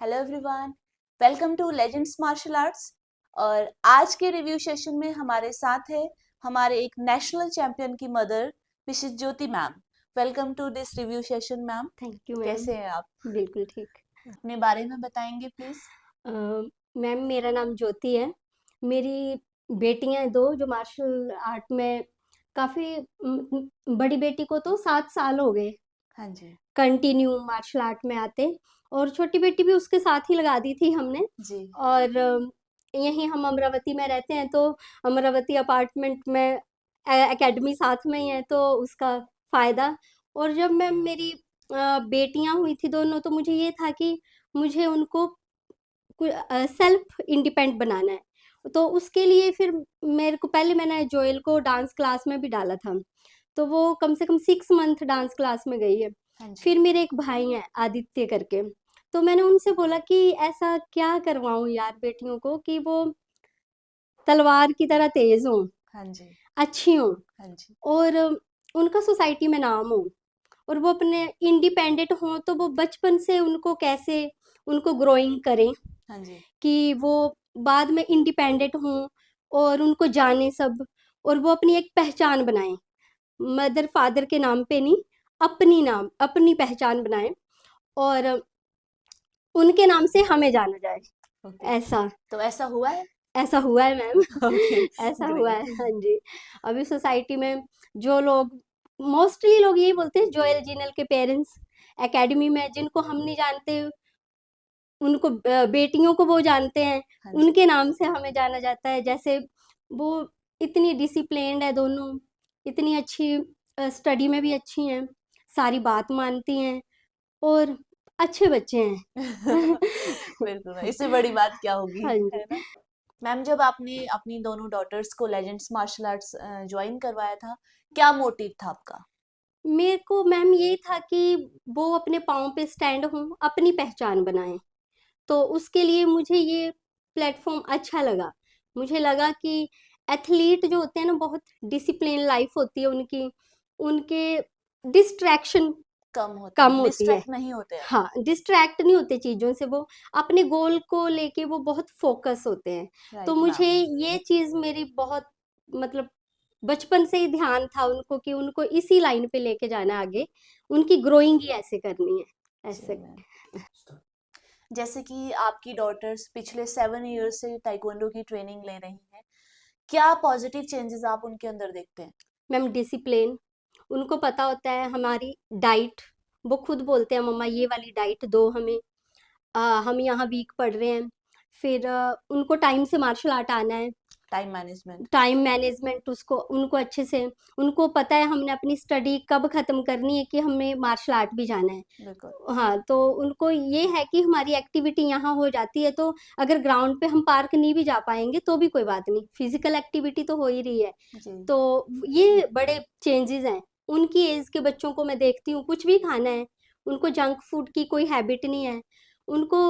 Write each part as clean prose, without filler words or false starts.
Hello everyone, welcome to legends martial arts. और आज के रिव्यू सेशन में हमारे साथ है हमारे एक नेशनल चैंपियन की mother Mrs Jyoti ma'am. Welcome to this review session ma'am. Thank you ma'am. कैसे हैं आप? बिल्कुल ठीक। अपने बारे में बताएंगे प्लीज। अ, मैम मेरा नाम ज्योति है। मेरी बेटियां हैं दो जो मार्शल आर्ट में काफ़ी बड़ी बेटी को तो 7 साल हो गए हाँ जी। कंटिन्यू मार्शल आर्ट में आते, और छोटी बेटी भी उसके साथ ही लगा दी थी हमने। जी। और यहीं हम अमरावती में रहते हैं, तो अमरावती अपार्टमेंट में एकेडमी साथ में ही है, तो उसका फ़ायदा। और जब मैम मेरी बेटियां हुई थी दोनों, तो मुझे ये था कि मुझे उनको सेल्फ इंडिपेंडेंट बनाना है। तो उसके लिए फिर मेरे को पहले मैंने जोएल को डांस क्लास में भी डाला था, तो वो कम से कम 6 मंथ डांस क्लास में गई है। हाँ जी। फिर मेरे एक भाई हैं आदित्य करके, तो मैंने उनसे बोला कि ऐसा क्या करवाऊं यार बेटियों को कि वो तलवार की तरह तेज हों, हाँ जी। अच्छी हों, हाँ जी। और उनका सोसाइटी में नाम हो, और वो अपने इंडिपेंडेंट हों। तो वो बचपन से उनको कैसे उनको ग्रोइंग करें हाँ जी। कि वो बाद में इंडिपेंडेंट हों, और उनको जाने सब, और वो अपनी एक पहचान बनाएं, मदर फादर के नाम पे नहीं, अपनी पहचान बनाएं, और उनके नाम से हमें जाना जाए। ओके। ऐसा तो ऐसा हुआ है? ऐसा हुआ है मैम। ओके। ऐसा हुआ है, ग्रेट। हाँ जी। अभी सोसाइटी में जो लोग, मोस्टली लोग यही बोलते हैं, जोएल जिनल के पेरेंट्स एकेडमी में जिनको हम नहीं जानते, उनको बेटियों को वो जानते हैं, हाँ जी। उनके नाम से हमें जाना जाता है। जैसे वो इतनी डिसिप्लिन्ड है दोनों, इतनी अच्छी स्टडी में भी अच्छी हैं, सारी बात मानती हैं, और अच्छे बच्चे हैं। बिल्कुल, इससे बड़ी बात क्या होगी, हाँ है जी। ना? मैम, जब आपने अपनी दोनों डॉटर्स को लेजेंड्स मार्शल आर्ट्स ज्वाइन करवाया था, क्या मोटिव था आपका? मेरे को मैम ये था कि वो अपने पाँव पे स्टैंड हों, अपनी पहचान बनाएं। तो उसके लिए मुझे ये प्लेटफॉर्म अच्छा लगा। मुझे लगा कि एथलीट जो होते हैं ना, बहुत डिसिप्लिन लाइफ होती है उनकी, उनके डिस्ट्रैक्शन कम होते कम हैं, होती है। डिस्ट्रैक्ट नहीं होते हैं। हाँ, डिस्ट्रैक्ट नहीं होते चीज़ों से, वो अपने गोल को लेके वो बहुत फोकस होते हैं। तो राइट मुझे मैम। ये चीज़ मेरी बहुत, मतलब बचपन से ही ध्यान था उनको कि उनको इसी लाइन पे लेके जाना है आगे, उनकी ग्रोइंग ही ऐसे करनी है, जी ऐसे। मैम। जैसे कि आपकी डॉटर्स पिछले 7 ईयर्स से ताइक्वांडो की ट्रेनिंग ले रही हैं, क्या पॉजिटिव चेंजेस आप उनके अंदर देखते हैं? मैम डिसिप्लिन, उनको पता होता है हमारी डाइट, वो खुद बोलते हैं मम्मा ये वाली डाइट दो हमें, हम यहाँ वीक पढ़ रहे हैं। फिर उनको टाइम से मार्शल आर्ट आना है, टाइम मैनेजमेंट। टाइम मैनेजमेंट उसको उनको अच्छे से, उनको पता है हमने अपनी स्टडी कब ख़त्म करनी है कि हमें मार्शल आर्ट भी जाना है। बिल्कुल। हाँ, तो उनको ये है कि हमारी एक्टिविटी यहाँ हो जाती है, तो अगर ग्राउंड पे हम पार्क नहीं भी जा पाएँगे तो भी कोई बात नहीं, फिज़िकल एक्टिविटी तो हो ही रही है। जी। तो ये बड़े चेंजेज़ हैं। उनकी एज के बच्चों को मैं देखती हूँ, कुछ भी खाना है, उनको जंक फूड की कोई हैबिट नहीं है। उनको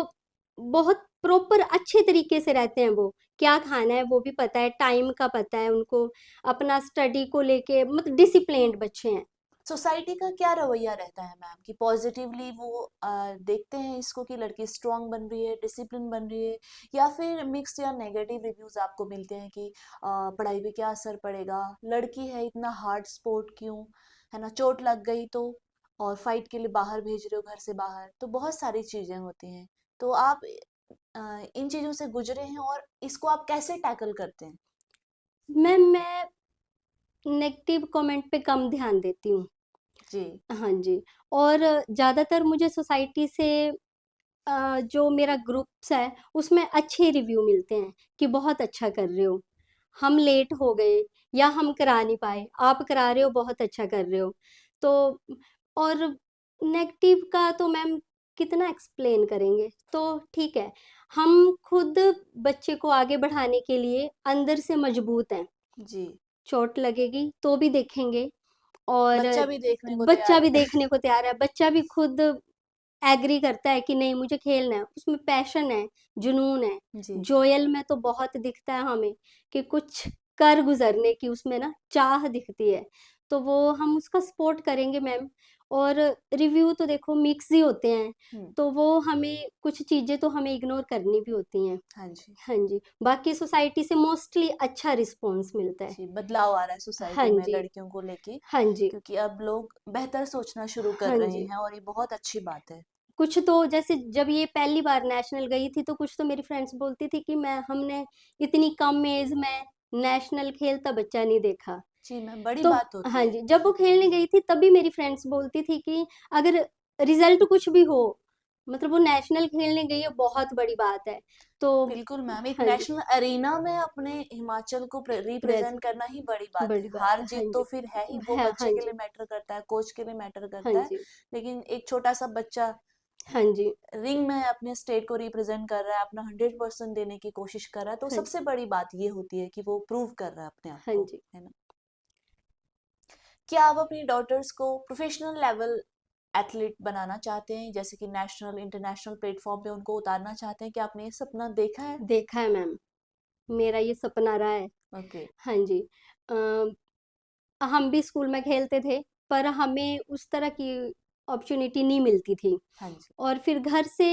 बहुत प्रॉपर अच्छे तरीके से रहते हैं वो, क्या खाना है वो भी पता है, टाइम का पता है उनको, अपना स्टडी को लेके मतलब डिसिप्लिन्ड बच्चे हैं। सोसाइटी का क्या रवैया रहता है मैम, कि पॉजिटिवली वो देखते हैं इसको कि लड़की स्ट्रांग बन रही है, डिसिप्लिन बन रही है, या फिर मिक्स या नेगेटिव रिव्यूज आपको मिलते हैं कि पढ़ाई पे क्या असर पड़ेगा, लड़की है इतना हार्ड स्पोर्ट क्यों, है ना, चोट लग गई तो, और फाइट के लिए बाहर भेज रहे हो घर से बाहर, तो बहुत सारी चीजें होती हैं। तो आप इन चीजों से गुजरे हैं और इसको आप कैसे टैकल करते हैं? मैं नेगेटिव कमेंट पे कम ध्यान देती हूँ। जी। हाँ जी। और ज़्यादातर मुझे सोसाइटी से जो मेरा ग्रुप्स है उसमें अच्छे रिव्यू मिलते हैं कि बहुत अच्छा कर रहे हो, हम लेट हो गए या हम करा नहीं पाए, आप करा रहे हो, बहुत अच्छा कर रहे हो। तो और नेगेटिव का तो मैम कितना एक्सप्लेन करेंगे, तो ठीक है, हम खुद बच्चे को आगे बढ़ाने के लिए अंदर से मजबूत हैं। जी। चोट लगेगी तो भी देखेंगे, और बच्चा भी देखने को बच्चा तैयार भी है। देखने को तैयार है, बच्चा भी खुद एग्री करता है कि नहीं मुझे खेलना है, उसमें पैशन है, जुनून है। जी। जोयल में तो बहुत दिखता है हमें कि कुछ कर गुजरने की उसमें ना चाह दिखती है, तो वो हम उसका सपोर्ट करेंगे मैम। और रिव्यू तो देखो मिक्स ही होते हैं, हम्म। तो वो हमें कुछ चीज़ें तो हमें इग्नोर करनी भी होती हैं। हाँ जी। हाँ जी, बाकी सोसाइटी से मोस्टली अच्छा रिस्पॉन्स मिलता है। जी, बदलाव आ रहा है हाँ सोसाइटी में जी, लड़कियों को लेके, हाँ जी, क्योंकि अब लोग बेहतर सोचना शुरू कर हाँ रहे जी। हैं और ये बहुत अच्छी बात है। कुछ तो जैसे जब ये पहली बार नेशनल गई थी, तो कुछ तो मेरी फ्रेंड्स बोलती थी कि मैं हमने इतनी कम एज में नेशनल खेलता बच्चा नहीं देखा। जी मैम, बड़ी तो बात होती हाँ है। जी, जब वो खेलने गई थी तब भी मेरी फ्रेंड्स बोलती थी कि अगर रिजल्ट कुछ भी हो, मतलब वो नेशनल खेलने गई है, बहुत बड़ी बात है। तो बिल्कुल मैम, एक हाँ जी, नेशनल अरीना में अपने हिमाचल को प्रेज रिप्रेजेंट करना ही बड़ी बात है। बड़ी बात हार है। हाँ जीत तो जी, फिर है ही, वो है, हाँ बच्चे के लिए जी, मैटर करता है, कोच के लिए मैटर हाँ करता है, जी, लेकिन एक छोटा सा बच्चा हाँ जी, रिंग में अपने स्टेट को रिप्रेजेंट कर रहा है, अपना 100% देने की कोशिश कर रहा है, तो हाँ सबसे जी, बड़ी बात ये होती है कि वो प्रूव कर रहा है अपने आप हाँ को, जी। है ना। क्या आप अपनी डॉटर्स को प्रोफेशनल लेवल एथलीट बनाना चाहते हैं, जैसे कि नेशनल इंटरनेशनल प्लेटफॉर्म पे उनको उतारना चाहते हैं? क्या आपने ये सपना देखा है? देखा है मैम, मेरा ये सपना रहा है। ओके। हाँ जी, हम भी स्कूल में खेलते थे, पर हमें उस तरह की अपॉर्चुनिटी नहीं मिलती थी, हाँ जी। और फिर घर से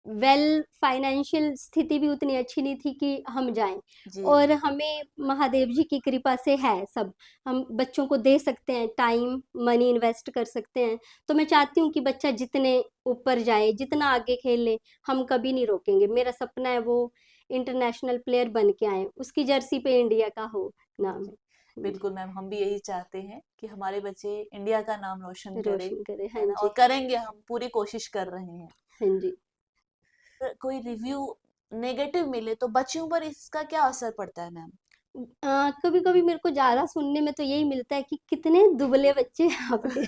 वेल फाइनेंशियल स्थिति भी उतनी अच्छी नहीं थी कि हम जाएं। जी। और हमें महादेव जी की कृपा से है सब, हम बच्चों को दे सकते हैं, टाइम मनी इन्वेस्ट कर सकते हैं। तो मैं चाहती हूँ कि बच्चा जितने ऊपर जाए, जितना आगे खेल ले, हम कभी नहीं रोकेंगे। मेरा सपना है वो इंटरनेशनल प्लेयर बन के आए, उसकी जर्सी पे इंडिया का हो नाम। जी, जी, बिल्कुल मैम, हम भी यही चाहते हैं कि हमारे बच्चे इंडिया का नाम रोशन करे, रोशन करे। हाँ है ना, जी, और करेंगे, हम पूरी कोशिश कर रहे हैं। हाँ जी। कोई रिव्यू नेगेटिव मिले तो बच्चों पर इसका क्या असर पड़ता है मैम? कभी कभी मेरे को ज्यादा सुनने में तो यही मिलता है कि कितने दुबले बच्चे हैं आपके।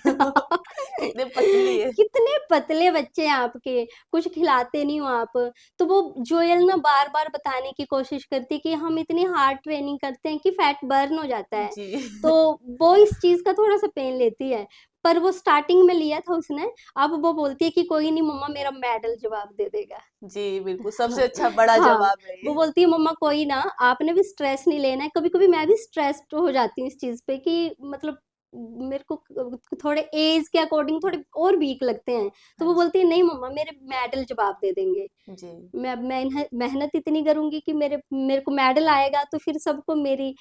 कितने पतली है। कितने पतले बच्चे हैं आपके, कुछ खिलाते नहीं हो आप। तो वो जोयल ना बार बार बताने की कोशिश करती है कि हम इतनी हार्ड ट्रेनिंग करते हैं कि फैट बर्न हो जाता है। जी। तो वो इस चीज का थोड़ा सा पेन लेती है, पर वो स्टार्टिंग में लिया था उसने। अब वो बोलती है कि कोई नहीं मम्मा, मेरा मेडल जवाब दे देगा। जी बिल्कुल, हाँ, सबसे अच्छा बड़ा हाँ, जवाब है वो ये। बोलती है मम्मा कोई ना, आपने भी स्ट्रेस नहीं लेना है। कभी-कभी मैं भी स्ट्रेस्ड हो जाती हूँ इस चीज़ पे कि मतलब मेरे को थोड़े एज के अकॉर्डिंग थोड़े और वीक लगते हैं। तो हाँ वो जी। बोलती है नहीं मम्मा, मेरे मेडल जवाब दे देंगे। जी। मैं मेहनत इतनी करूँगी कि मेरे मेरे को मेडल आएगा, तो फिर सबको मेरी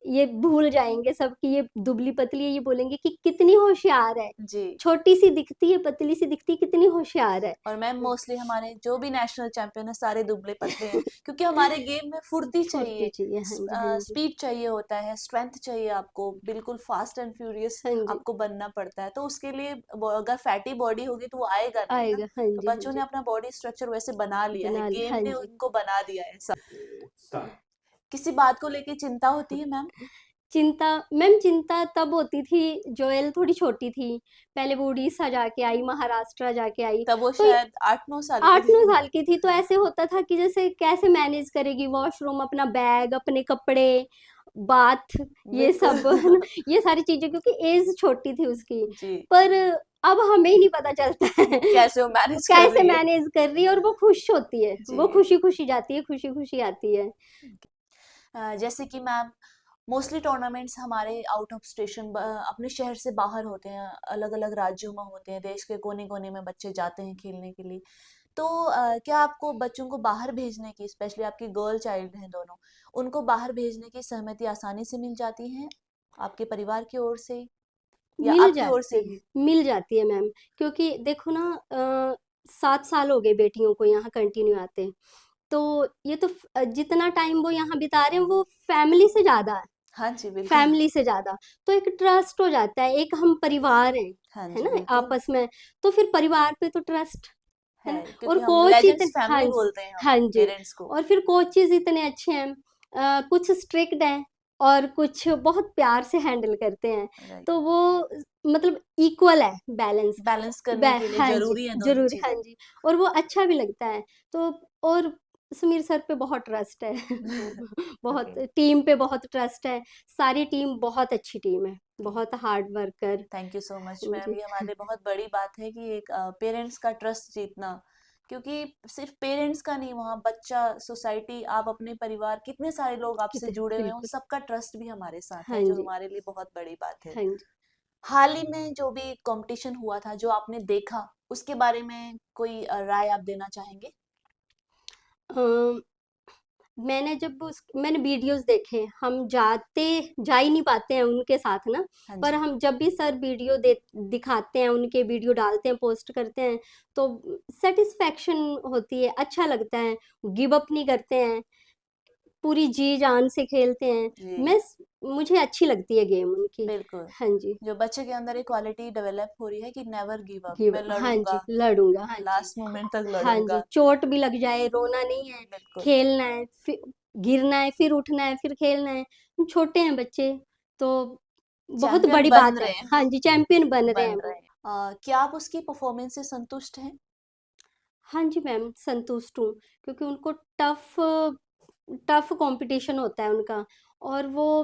ये भूल जाएँगे सब कि ये दुबली-पतली है, ये बोलेंगे कि कितनी होशियार है। जी। छोटी-सी दिखती है, पतली-सी दिखती है, कितनी होशियार है। और मैम मोस्टली हमारे जो भी नेशनल चैंपियन है सारे दुबले पतले हैं, क्योंकि हमारे गेम में फुर्ती फुर्ती चाहिए, चाहिए। हाँ जी, हाँ जी। स्पीड चाहिए होता है, स्ट्रेंथ चाहिए, आपको बिल्कुल फास्ट एंड फ्यूरियस हाँ जी, आपको बनना पड़ता है, तो उसके लिए अगर फैटी बॉडी होगी तो वो आएगा नहीं ना। आएगा। हाँ तो जी, हाँ बच्चों ने जी। अपना बॉडी स्ट्रक्चर वैसे बना लिया है, बना ली, गेम हाँ ने जी। उनको बना दिया है सब। किसी बात को लेके चिंता होती है मैम? चिंता मैम, चिंता तब होती थी जोएल थोड़ी छोटी थी। पहले वो उड़ीसा जाके आई, महाराष्ट्र जाके आई। तब वो तो शायद 8-9 साल की 8-9 थी। साल की थी, तो ऐसे होता था कि जैसे कैसे मैनेज करेगी वॉशरूम, अपना बैग, अपने कपड़े, बाथ, ये बिल्कुल। सब है ना, ये सारी चीज़ें, क्योंकि एज छोटी थी उसकी। जी। पर अब हमें ही नहीं पता चलता है कैसे वो मैनेज कर कैसे रही है। मैनेज कर रही है, और वो खुश होती है, जी। वो खुशी-खुशी जाती है, खुशी-खुशी आती है। जैसे कि मैम मोस्टली टूर्नामेंट्स हमारे आउट ऑफ स्टेशन अपने शहर से बाहर होते हैं, अलग अलग राज्यों में होते हैं, देश के कोने कोने में बच्चे जाते हैं खेलने के लिए। तो क्या आपको बच्चों को बाहर भेजने की, स्पेशली आपकी गर्ल चाइल्ड हैं दोनों, उनको बाहर भेजने की सहमति आसानी से मिल जाती है आपके परिवार की ओर से या आपकी ओर से भी? मिल जाती है मैम, क्योंकि देखो ना, 7 साल हो गए बेटियों को यहाँ कंटिन्यू आते। तो ये तो जितना टाइम वो यहाँ बिता रहे हैं वो फैमिली से ज़्यादा है, हाँ जी बिल्कुल। फैमिली से ज़्यादा। तो एक ट्रस्ट हो जाता है, एक हम परिवार हैं, हाँ है जी ना, बिल्कुल। आपस में। तो फिर परिवार पे तो ट्रस्ट है है, ना। और क्योंकि हम कोच लेजेंड्स इतने, हाँ फैमिली जी, बोलते हैं हम हाँ जी। पेरेंट्स को। और फिर कोचेज़ इतने अच्छे हैं, कुछ स्ट्रिक्ट हैं और कुछ बहुत प्यार से हैंडल करते हैं। राइट। तो वो मतलब इक्वल है, बैलेंस। बैलेंस करने के लिए हाँ जी, जरूरी है दोनों ज़रूर, हाँ चीजें। जी। और वो अच्छा भी लगता है। तो और समीर सर पे बहुत ट्रस्ट है। बहुत, ओके। टीम पे बहुत ट्रस्ट है। सारी टीम बहुत अच्छी टीम है, बहुत hard worker. Thank you so much हाँ मैम, जी, ये हमारे लिए बहुत बड़ी बात है कि एक पेरेंट्स का ट्रस्ट जीतना, क्योंकि सिर्फ पेरेंट्स का नहीं, वहाँ बच्चा, सोसाइटी, आप अपने परिवार, कितने सारे लोग आपसे कितने जुड़े हुए हैं, उन बिल्कुल। सबका ट्रस्ट भी हमारे साथ हाँ है, जो जी, हमारे लिए बहुत बड़ी बात है। हाँ जी। हाल ही में जो भी कंपटीशन हुआ था, जो आपने देखा, उसके बारे में कोई राय आप देना चाहेंगे? अ, मैंने वीडियोस देखे, हम जा ही नहीं पाते हैं उनके साथ ना, हाँ पर जी। हम जब भी सर वीडियो दे दिखाते हैं, उनके वीडियो डालते हैं, पोस्ट करते हैं, तो सेटिस्फेक्शन होती है, अच्छा लगता है, गिव अप नहीं करते हैं, पूरी जी जान से खेलते हैं। जी, मुझे अच्छी लगती है गेम उनकी। बिल्कुल। हाँ जी। जो बच्चे के अंदर एक क्वालिटी डेवलप हो रही है कि नेवर गिव अप, मैं हाँ लड़ूंगा, जी, लड़ूंगा, हाँ जी। लास्ट मोमेंट तक हाँ जी, लड़ूंगा। चोट भी लग जाए, रोना नहीं है, बिल्कुल। खेलना है, फिर गिरना है, फिर उठना है, फिर खेलना है। छोटे हैं बच्चे, तो बहुत चैंपियन बड़ी बन बात है। रहे हैं, हाँ जी, चैंपियन बन रहे बन हैं रहे वो। हैं। क्या आप उसकी परफॉर्मेंस से संतुष्ट हैं? हाँ जी मैम, संतुष्ट हूँ, क्योंकि उनको टफ टफ कंपटीशन होता है उनका, और वो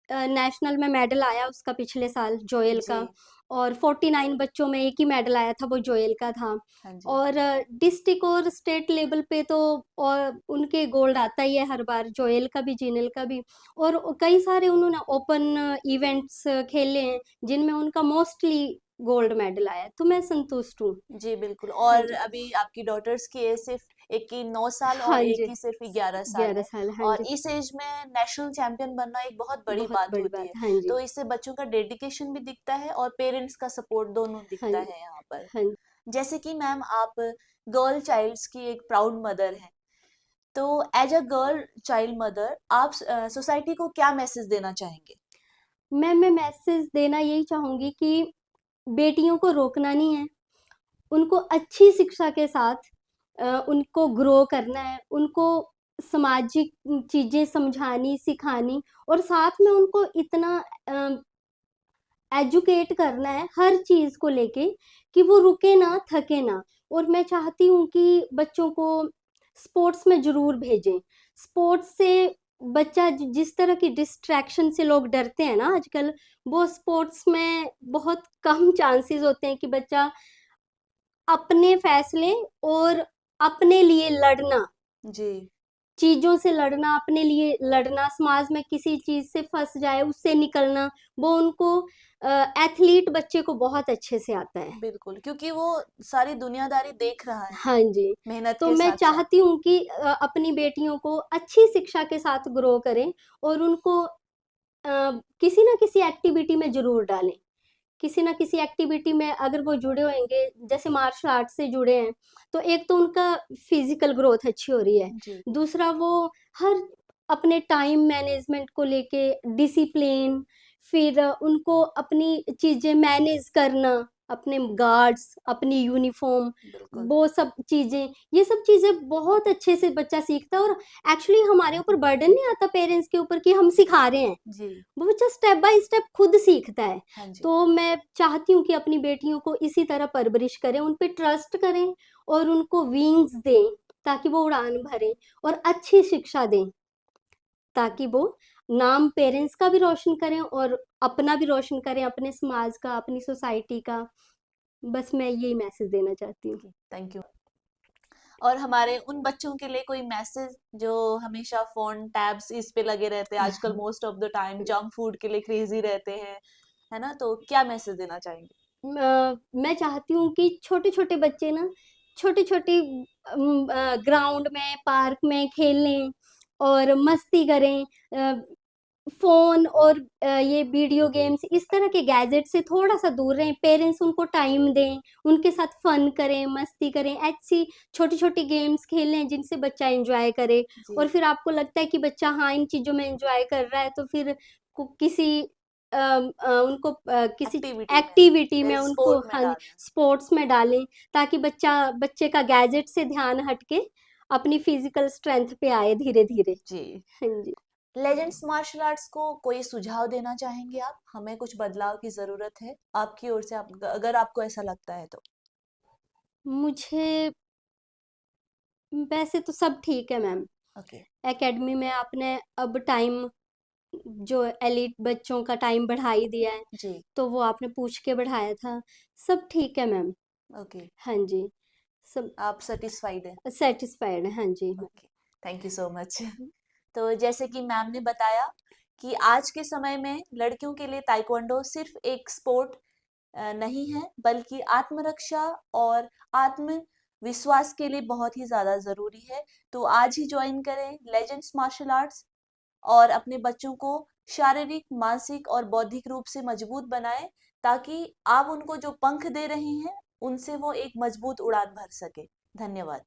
नेशनल में मेडल आया उसका पिछले साल, जोयल जी। का, और 49 बच्चों में एक ही मेडल आया था, वो जोयल का था। हाँ जी। और डिस्ट्रिक्ट और स्टेट लेवल पे तो और उनके गोल्ड आता ही है हर बार, जोयल का भी, जिनल का भी। और कई सारे उन्होंने ओपन इवेंट्स खेले हैं, जिनमें उनका मोस्टली गोल्ड मेडल आया है, तो मैं संतुष्ट हूँ। जी, बिल्कुल। हाँ और जी। अभी आपकी डॉटर्स की एज सिर्फ, एक की 9 साल और हाँ एक जी, की सिर्फ 11 साल 11 है। साल, हाँ और जी। इस एज में नेशनल चैंपियन बनना एक बहुत बड़ी बहुत बात बड़ी होती बात है। है, हाँ जी। तो इससे बच्चों का डेडिकेशन भी दिखता है और पेरेंट्स का सपोर्ट दोनों हाँ दिखता जी, है यहाँ पर। हाँ जी। जैसे कि मैम आप गर्ल चाइल्ड्स की एक प्राउड मदर हैं, तो as a girl child mother आप सोसाइटी को क्या मैसेज देना चाहेंगे? मैं मैसेज देना यही चाहूँगी कि बेटियों को रोकना नहीं है, उनको अच्छी शिक्षा के साथ उनको ग्रो करना है, उनको सामाजिक चीज़ें समझानी, सिखानी, और साथ में उनको इतना अ, एजुकेट करना है हर चीज़ को लेके, कि वो रुके ना, थके ना। और मैं चाहती हूँ कि बच्चों को स्पोर्ट्स में ज़रूर भेजें। स्पोर्ट्स से बच्चा जिस तरह की डिस्ट्रैक्शन से लोग डरते हैं ना आजकल, वो स्पोर्ट्स में बहुत कम चांसेस होते हैं कि बच्चा अपने फैसले और अपने लिए लड़ना, जी, चीज़ों से लड़ना, अपने लिए लड़ना, समाज में किसी चीज़ से फँस जाए, उससे निकलना, वो उनको एथलीट बच्चे को बहुत अच्छे से आता है। बिल्कुल, क्योंकि वो सारी दुनियादारी देख रहा है, हाँ जी, मेहनत तो के मैं साथ साथ। चाहती हूँ कि अपनी बेटियों को अच्छी शिक्षा के साथ ग्रो करें, और उनको किसी न किसी एक्टिविटी में ज़रूर डालें। किसी न किसी एक्टिविटी में अगर वो जुड़े होंगे, जैसे मार्शल आर्ट से जुड़े हैं, तो एक तो उनका फिज़िकल ग्रोथ अच्छी हो रही है। जी, दूसरा, वो हर अपने टाइम मैनेजमेंट को लेके डिसिप्लिन, फिर उनको अपनी चीज़ें मैनेज करना, अपने गार्ड्स, अपनी यूनिफ़ॉर्म, बिल्कुल। वो सब चीज़ें, ये सब चीज़ें बहुत अच्छे से बच्चा सीखता है, और एक्चुअली हमारे ऊपर बर्डन नहीं आता पेरेंट्स के ऊपर कि हम सिखा रहे हैं। जी, वो बच्चा स्टेप बाय स्टेप खुद सीखता है। हाँ जी। तो मैं चाहती हूँ कि अपनी बेटियों को इसी तरह परवरिश करें, उन पे ट्रस्ट करें, और उनको विंग्स दें, ताकि वो उड़ान भरें, और अच्छी शिक्षा दें, ताकि वो नाम पेरेंट्स का भी रोशन करें, और अपना भी रोशन करें, अपने समाज का, अपनी सोसाइटी का। बस मैं यही मैसेज देना चाहती हूँ। Thank you. और हमारे उन बच्चों के लिए कोई मैसेज जो हमेशा फोन टैब्स इस पे लगे रहते हैं, आजकल most of the time junk food के लिए क्रेजी रहते हैं, है ना? तो क्या मैसेज देना चाहेंगे? मैं चाहती हूँ कि छोटे-छोटे बच्चे ना, छोटे-छोटे ग्राउंड में, पार्क में खेलें और मस्ती करें। फ़ोन और ये वीडियो गेम्स, इस तरह के गैजेट से थोड़ा-सा दूर रहें, पेरेंट्स उनको टाइम दें, उनके साथ फन करें, मस्ती करें, ऐसी छोटी-छोटी गेम्स खेलें जिनसे बच्चा एन्जॉय करे। और जी, फिर आपको लगता है कि बच्चा हाँ, इन चीज़ों में एन्जॉय कर रहा है, तो फिर किसी उनको किसी एक्टिविटी में, एक्टिविटी में जैसे उनको, स्पोर्ट में हाँ, डालना। स्पोर्ट्स में डालें, ताकि बच्चे का गैजेट से ध्यान हट के अपनी फिज़िकल स्ट्रेंथ पे आए धीरे-धीरे। जी। हाँ जी। लेजेंड्स मार्शल आर्ट्स को कोई सुझाव देना चाहेंगे आप? हमें कुछ बदलाव की ज़रूरत है आपकी ओर से, आप अगर आपको ऐसा लगता है तो? मुझे वैसे तो सब ठीक है मैम। ओके। एकेडमी में आपने अब टाइम, जो एलीट बच्चों का टाइम बढ़ा ही दिया है, जी, तो वो आपने पूछ के बढ़ाया था। सब ठीक है मैम। ओके। हाँ जी, सब आप सैटिस्फाइड हैं? सैटिस्फाइड है, हाँ जी ma'am. Okay, thank you so much. तो जैसे कि मैम ने बताया कि आज के समय में लड़कियों के लिए ताइक्वांडो सिर्फ एक स्पोर्ट नहीं है, बल्कि आत्मरक्षा और आत्मविश्वास के लिए बहुत ही ज़्यादा ज़रूरी है। तो आज ही ज्वाइन करें लेजेंड्स मार्शल आर्ट्स और अपने बच्चों को शारीरिक, मानसिक और बौद्धिक रूप से मजबूत बनाएं, ताकि आप उनको जो पंख दे रहे हैं, उनसे वो एक मजबूत उड़ान भर सके। धन्यवाद।